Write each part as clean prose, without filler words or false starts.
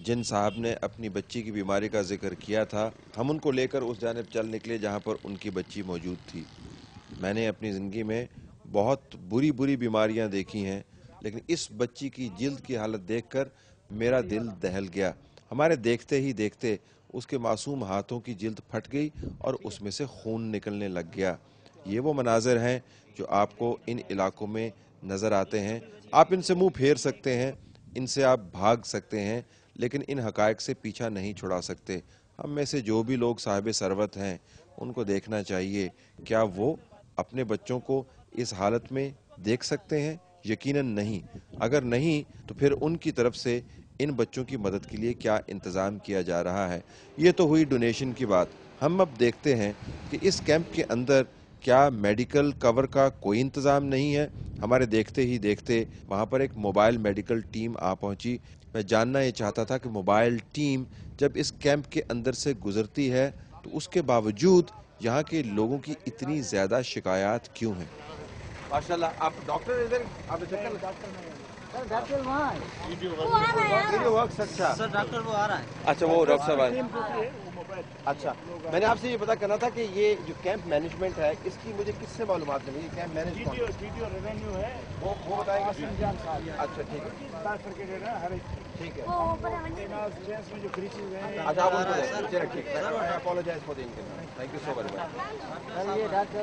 जिन साहब ने अपनी बच्ची की बीमारी का जिक्र किया था, हम उनको लेकर उस जानिब चल निकले जहाँ पर उनकी बच्ची मौजूद थी। मैंने अपनी ज़िंदगी में बहुत बुरी बुरी बीमारियाँ देखी हैं, लेकिन इस बच्ची की जिल्द की हालत देखकर मेरा दिल दहल गया। हमारे देखते ही देखते उसके मासूम हाथों की जिल्द फट गई और उसमें से खून निकलने लग गया। ये वो मनाज़र हैं जो आपको इन इलाकों में नज़र आते हैं। आप इनसे मुंह फेर सकते हैं, इनसे आप भाग सकते हैं, लेकिन इन हक़ाइक़ से पीछा नहीं छुड़ा सकते। हम में से जो भी लोग साहिब सरवत हैं, उनको देखना चाहिए, क्या वो अपने बच्चों को इस हालत में देख सकते हैं? यकीनन नहीं। अगर नहीं तो फिर उनकी तरफ से इन बच्चों की मदद के लिए क्या इंतज़ाम किया जा रहा है। ये तो हुई डोनेशन की बात। हम अब देखते हैं कि इस कैंप के अंदर क्या मेडिकल कवर का कोई इंतज़ाम नहीं है। हमारे देखते ही देखते वहाँ पर एक मोबाइल मेडिकल टीम आ पहुँची। मैं जानना ये चाहता था कि मोबाइल टीम जब इस कैंप के अंदर से गुजरती है तो उसके बावजूद यहाँ के लोगों की इतनी ज़्यादा शिकायत क्यों हैं? माशाल्लाह, आप डॉक्टर इधर आप डॉक्टर वहाँ है। Video works. अच्छा सर डॉक्टर वो आ रहा है। अच्छा, वो डॉक्टर साहब आए। अच्छा, मैंने आपसे ये पता करना था कि ये जो कैंप मैनेजमेंट है, इसकी मुझे किससे मालूमात मिली? कैंप मैनेजमेंट वीडियो रेवेन्यू है, वो बताएंगे। अच्छा ठीक है, ठीक है। जेंट्स में जो क्रीचेस हैं। अच्छा, आप उनको दें। चलिए ठीक है, I apologise for the inconvenience. Thank you so very much. ये डॉक्टर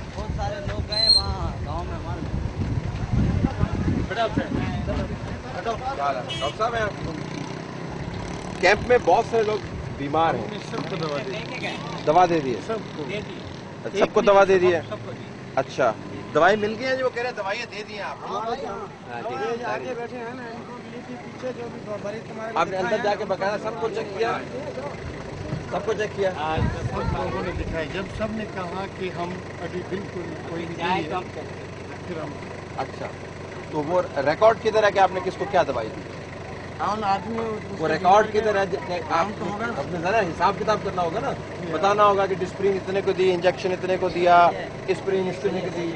बहुत सारे लोग गए वहाँ गांव में हमारे। डॉक्टर साहब हैं आप? कैंप में बहुत सारे लोग बीमार हैं। सबको दवा दे दी है? सबको दवा दे दी है। अच्छा, दवाई मिल गई है? जो कह रहे हैं दवाइयाँ दे दी हैं आप? आगे बैठे हैं ना, इनको मिली थी पीछे जो भी मरीज तुम्हारे। आपने अंदर जाके बकाया सबको चेक किया? सबको चेक किया? सब लोगों ने दिखाई। जब सब ने कहा कि हम अभी बिल्कुल कोई नहीं है, फिर हम। अच्छा, तो वो रिकॉर्ड किधर है कि आपने किसको क्या दवाई दी? आदमी वो रिकॉर्ड किधर है? आपको अपने जरा हिसाब किताब करना होगा ना, बताना होगा कि डिस्प्रिन इतने को दी, इंजेक्शन इतने को दिया, स्प्रिन इतने को दी।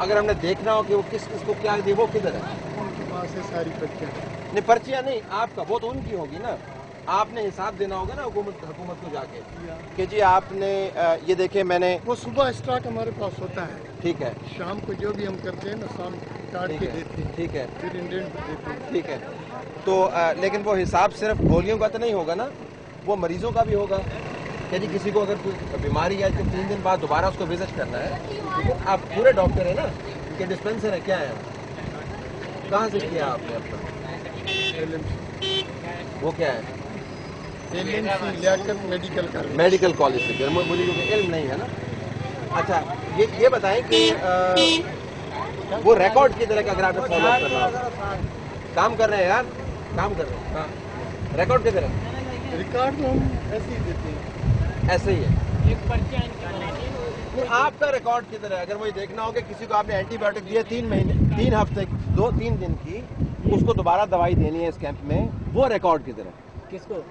अगर हमने देखना हो कि वो किस किस को क्या दी, वो किधर है? उनके पास है सारी पर्चियाँ। नहीं, पर्चियाँ नहीं आपका, वो तो उनकी होगी ना। आपने हिसाब देना होगा ना हुकूमत को जाके कि जी आपने ये देखे मैंने। वो सुबह स्टॉक हमारे पास होता है, ठीक है। शाम को जो भी हम करते हैं ना, शाम काट के देते हैं। ठीक है, फिर इंडेंट देते हैं। ठीक है। तो लेकिन वो हिसाब सिर्फ गोलियों का तो नहीं होगा ना, वो मरीजों का भी होगा कि जी किसी को अगर कोई बीमारी है तो 3 दिन बाद दोबारा उसको विजिट करना है। ठीक है, आप पूरे डॉक्टर हैं ना कि डिस्पेंसर है? क्या है? कहाँ से किया आपने अपना? वो क्या है? LMC लियाकत मेडिकल कॉलेज से। मुझे क्योंकि इल्म नहीं है ना। अच्छा, ये बताएं कि वो रिकॉर्ड की तरह का अगर आपने फॉलो करना हो, काम कर रहे हैं यार, काम कर रहे हैं। हाँ, रिकॉर्ड की तरह। रिकॉर्ड तो हम ऐसे ही देते हैं। ऐसे ही है एक पर्चा इनकी। आपका रिकॉर्ड की तरह अगर मुझे देखना हो कि किसी को आपने एंटीबायोटिक दिया 3 महीने 3 हफ्ते 2-3 दिन की, उसको दोबारा दवाई देनी है इस कैंप में, वो रिकॉर्ड की तरह। किसको?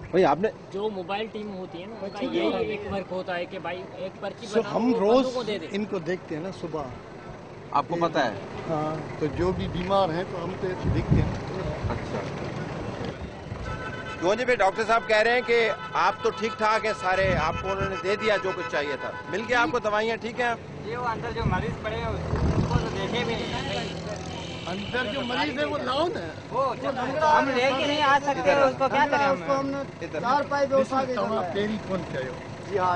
भाई आपने जो मोबाइल टीम होती है ना, उनका यही एक वर्क होता है कि भाई एक पर्ची तो बनाओ, हम वो रोज बंदों को दे दे। इनको देखते हैं ना सुबह। आपको पता है? हाँ, तो जो भी बीमार हैं तो हम तो ऐसे देखते हैं। अच्छा, क्यों जी? भाई डॉक्टर साहब कह रहे हैं कि आप तो ठीक ठाक है सारे, आपको उन्होंने दे दिया जो कुछ चाहिए था, मिल गया आपको दवाइयाँ? ठीक है। ये वो अंदर जो मरीज पड़े हैं उसको तो देखे भी नहीं। अंदर जो मरीज है वो लाओ ना। हम लेके नहीं आ सकते, उसको क्या करें? उसको हमने 4 पाई दो पेरी कौन कयो? जी हाँ,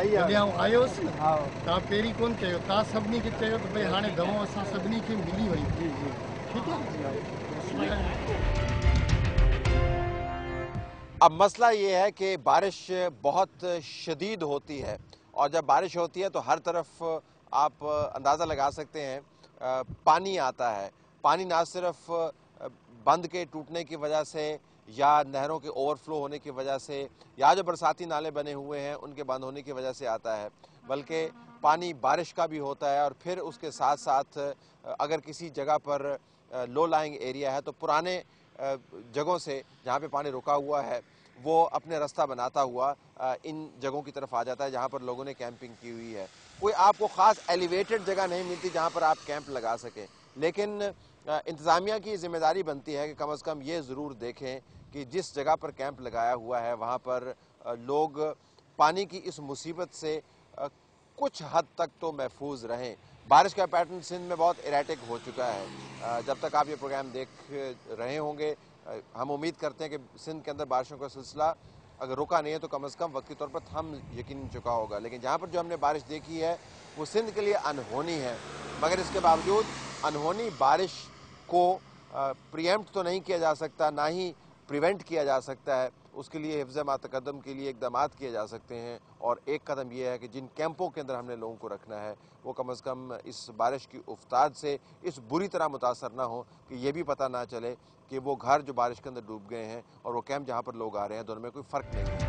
आयो तव्हां पेरी कौन कयो? तव्हां सभिनी खे चयो त भई हाणे दवाऊं असां सभिनी खे मिली वई। ठीक है। अब मसला ये है कि बारिश बहुत शदीद होती है, और जब बारिश होती है तो हर तरफ आप अंदाज़ा लगा सकते हैं पानी आता है। पानी ना सिर्फ बंद के टूटने की वजह से या नहरों के ओवरफ्लो होने की वजह से या जो बरसाती नाले बने हुए हैं उनके बंद होने की वजह से आता है, बल्कि पानी बारिश का भी होता है। और फिर उसके साथ साथ अगर किसी जगह पर लो लाइंग एरिया है तो पुराने जगहों से जहाँ पे पानी रुका हुआ है वो अपने रास्ता बनाता हुआ इन जगहों की तरफ आ जाता है जहाँ पर लोगों ने कैंपिंग की हुई है। कोई आपको ख़ास एलिवेटेड जगह नहीं मिलती जहाँ पर आप कैंप लगा सकें, लेकिन इंतज़ामिया की जिम्मेदारी बनती है कि कम से कम ये ज़रूर देखें कि जिस जगह पर कैंप लगाया हुआ है वहाँ पर लोग पानी की इस मुसीबत से कुछ हद तक तो महफूज रहें। बारिश का पैटर्न सिंध में बहुत इरेटिक हो चुका है। जब तक आप ये प्रोग्राम देख रहे होंगे हम उम्मीद करते हैं कि सिंध के अंदर बारिशों का सिलसिला अगर रुका नहीं है तो कम से कम वक्ती तौर पर थम यकीन चुका होगा। लेकिन जहाँ पर जो हमने बारिश देखी है वो सिंध के लिए अनहोनी है, मगर इसके बावजूद अनहोनी बारिश को प्रीएम्प्ट तो नहीं किया जा सकता, ना ही प्रिवेंट किया जा सकता है। उसके लिए हिफ्ज़ मातकद्दम के लिए इक़दामात किए जा सकते हैं और एक कदम ये है कि जिन कैंपों के अंदर हमने लोगों को रखना है वो कम से कम इस बारिश की उफ्ताद से इस बुरी तरह मुतासर ना हो कि ये भी पता ना चले कि वो घर जो बारिश के अंदर डूब गए हैं और वो कैंप जहाँ पर लोग आ रहे हैं दोनों में कोई फ़र्क नहीं है।